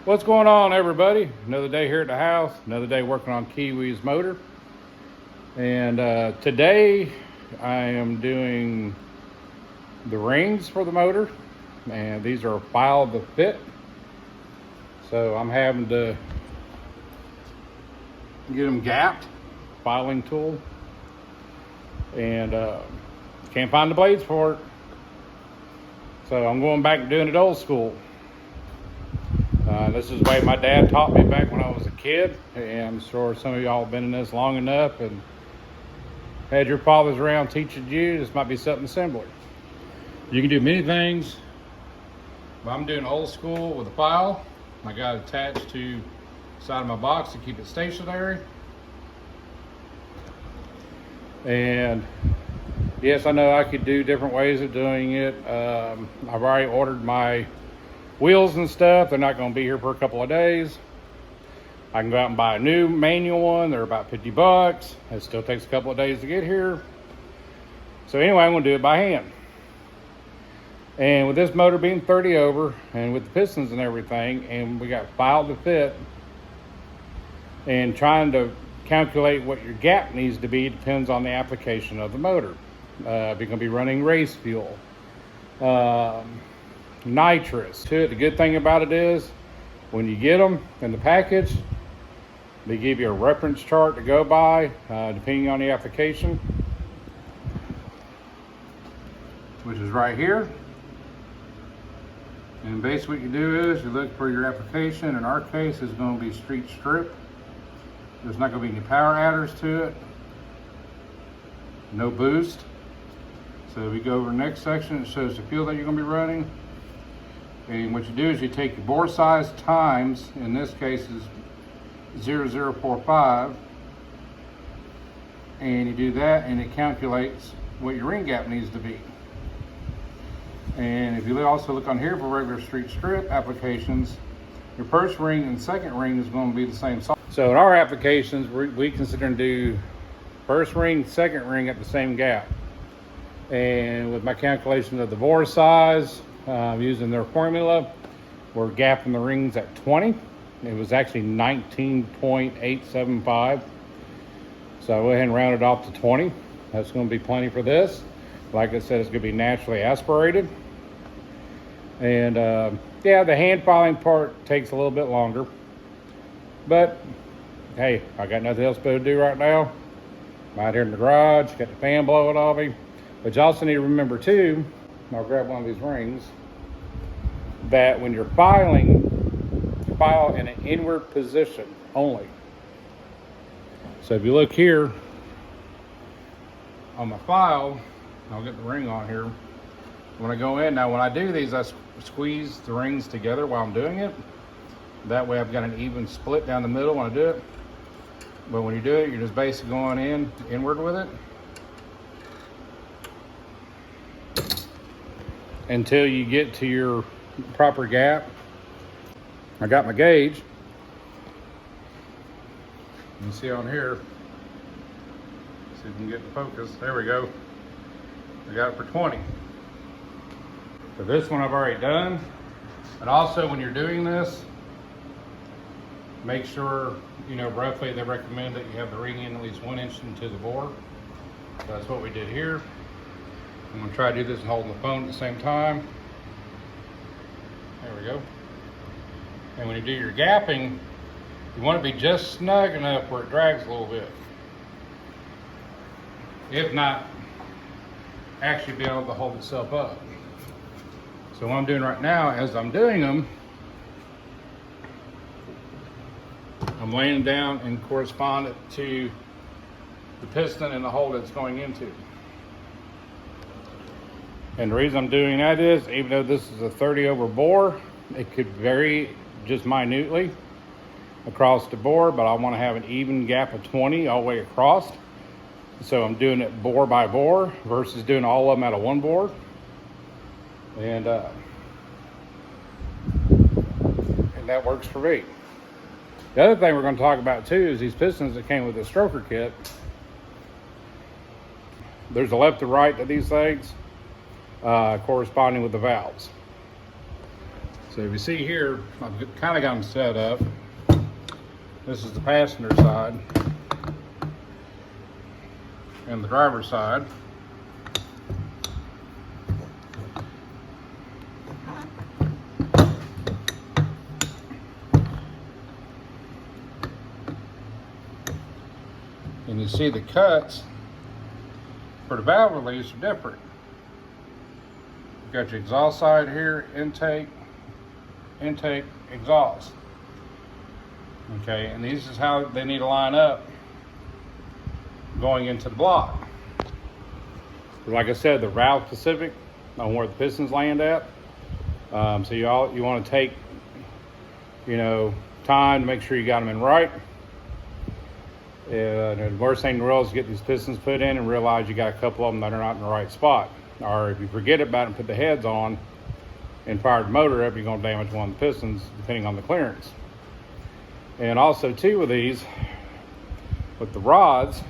What's going on, everybody? Another day here at the house, another day working on Kiwi's motor. And today I am doing the rings for the motor, and these are filed to fit. So I'm having to get them gapped, filing tool, and can't find the blades for it. So I'm going back and doing it old school. This is the way my dad taught me back when I was a kid, and I'm sure some of y'all have been in this long enough and had your fathers around teaching you. This might be something similar. You can do many things, but I'm doing old school with a file. I got it attached to the side of my box to keep it stationary. And yes, I know I could do different ways of doing it. I've already ordered my wheels and stuff. They're not going to be here for a couple of days. I can go out and buy a new manual one. They're about 50 bucks. It still takes a couple of days to get here. So anyway, I'm going to do it by hand. And with this motor being 30 over and with the pistons and everything, and we got filed to fit, and trying to calculate what your gap needs to be depends on the application of the motor. If you're going to be running race fuel, nitrous to it. The good thing about it is when you get them in the package, they give you a reference chart to go by depending on the application, which is right here. And basically what you do is you look for your application. In our case, it's going to be street strip. There's not going to be any power adders to it, no boost. So if you go over the next section, it shows the fuel that you're going to be running. And what you do is you take your bore size times, in this case is 0.045, and you do that, and it calculates what your ring gap needs to be. And if you also look on here for regular street strip applications, your first ring and second ring is going to be the same size. So in our applications, we consider to do first ring, second ring at the same gap. And with my calculation of the bore size, using their formula, we're gapping the rings at 20. It was actually 19.875. So I went ahead and rounded off to 20. That's going to be plenty for this. Like I said, it's going to be naturally aspirated. And yeah, the hand filing part takes a little bit longer. But hey, I got nothing else to do right now. I'm out here in the garage, got the fan blowing on me. But you also need to remember too, I'll grab one of these rings, that when you're filing, you file in an inward position only. So if you look here on my file, I'll get the ring on here. When I go in, now when I do these, I squeeze the rings together while I'm doing it. That way I've got an even split down the middle when I do it. But when you do it, you're just basically going inward with it until you get to your proper gap. I got my gauge. You can see on here, see if you can get the focus. There we go. I got it for 20. So this one I've already done. And also when you're doing this, make sure, you know, roughly they recommend that you have the ring in at least 1 inch into the bore. So that's what we did here. I'm gonna try to do this and holding the phone at the same time. There we go. And when you do your gapping, you want to be just snug enough where it drags a little bit. If not, actually be able to hold itself up. So what I'm doing right now, as I'm doing them, I'm laying down and correspondent to the piston and the hole that it's going into. And the reason I'm doing that is, even though this is a 30 over bore, it could vary just minutely across the bore, but I want to have an even gap of 20 all the way across. So I'm doing it bore by bore versus doing all of them out of one bore. And that works for me. The other thing we're going to talk about too is these pistons that came with the stroker kit. There's a left to right to these things, corresponding with the valves. So if you see here, I've kind of got them set up. This is the passenger side and the driver's side. And you see the cuts for the valve release are different. You've got your exhaust side here, intake, exhaust. Okay, and these is how they need to line up going into the block. Like I said, the valve specific on where the pistons land at. So you want to take, time to make sure you got them in right. The worst thing in the world is to get these pistons put in and realize you got a couple of them that are not in the right spot. Or if you forget about it and put the heads on and fire the motor up, you're going to damage one of the pistons depending on the clearance. And also too with these, with the rods,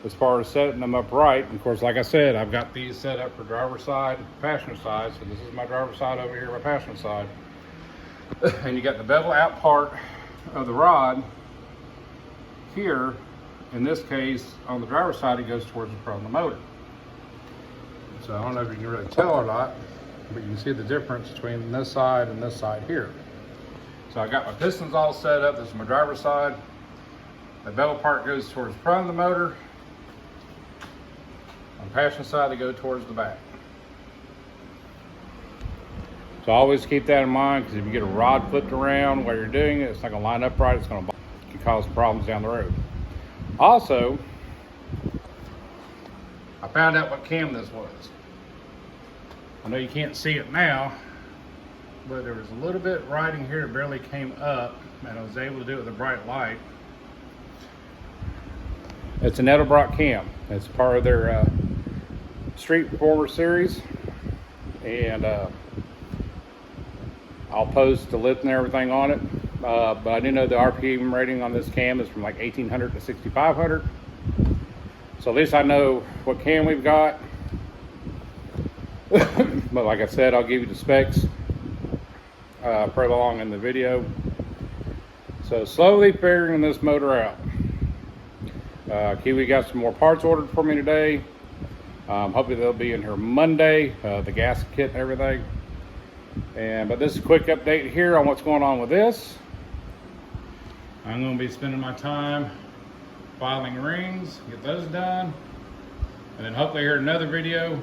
as far as setting them up right, and of course like I said, I've got these set up for driver's side and passenger side. So this is my driver's side over here, my passenger side. And you got the bevel out part of the rod here. In this case, on the driver's side, it goes towards the front of the motor. So I don't know if you can really tell or not, but you can see the difference between this side and this side here. So I got my pistons all set up. This is my driver's side. The bevel part goes towards the front of the motor. On the passenger side, they go towards the back. So always keep that in mind, because if you get a rod flipped around while you're doing it, it's not going to line up right. It's going to cause problems down the road. Also, I found out what cam this was. I know you can't see it now, but there was a little bit writing here that barely came up, and I was able to do it with a bright light. It's an Edelbrock cam. It's part of their Street Performer series, and I'll post the list and everything on it. But I do know the RPM rating on this cam is from like 1800 to 6500. So at least I know what cam we've got. But like I said, I'll give you the specs further along in the video. So slowly figuring this motor out. Kiwi got some more parts ordered for me today. Hopefully they'll be in here Monday, the gas kit and everything. But this is a quick update here on what's going on with this. I'm going to be spending my time filing rings, get those done, and then hopefully here in another video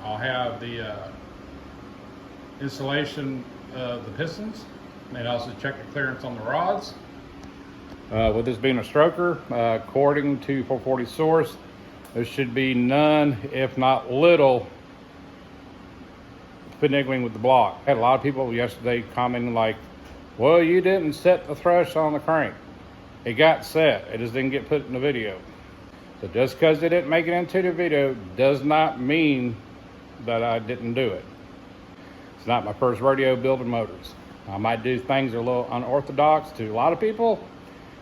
I'll have the installation of the pistons and also check the clearance on the rods. With this being a stroker, according to 440 source, there should be none, if not little, finagling with the block. I had a lot of people yesterday commenting like, well, you didn't set the thrush on the crank. It got set, it just didn't get put in the video. So just because it didn't make it into the video does not mean that I didn't do it. It's not my first rodeo building motors. I might do things that are a little unorthodox to a lot of people,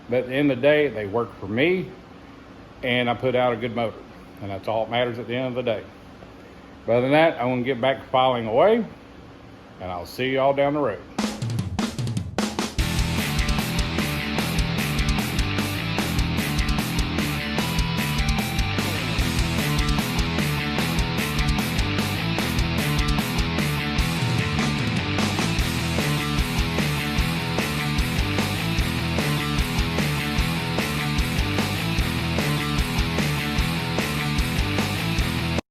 but at the end of the day, they work for me, and I put out a good motor. And that's all that matters at the end of the day. But other than that, I want to get back to filing away, and I'll see you all down the road.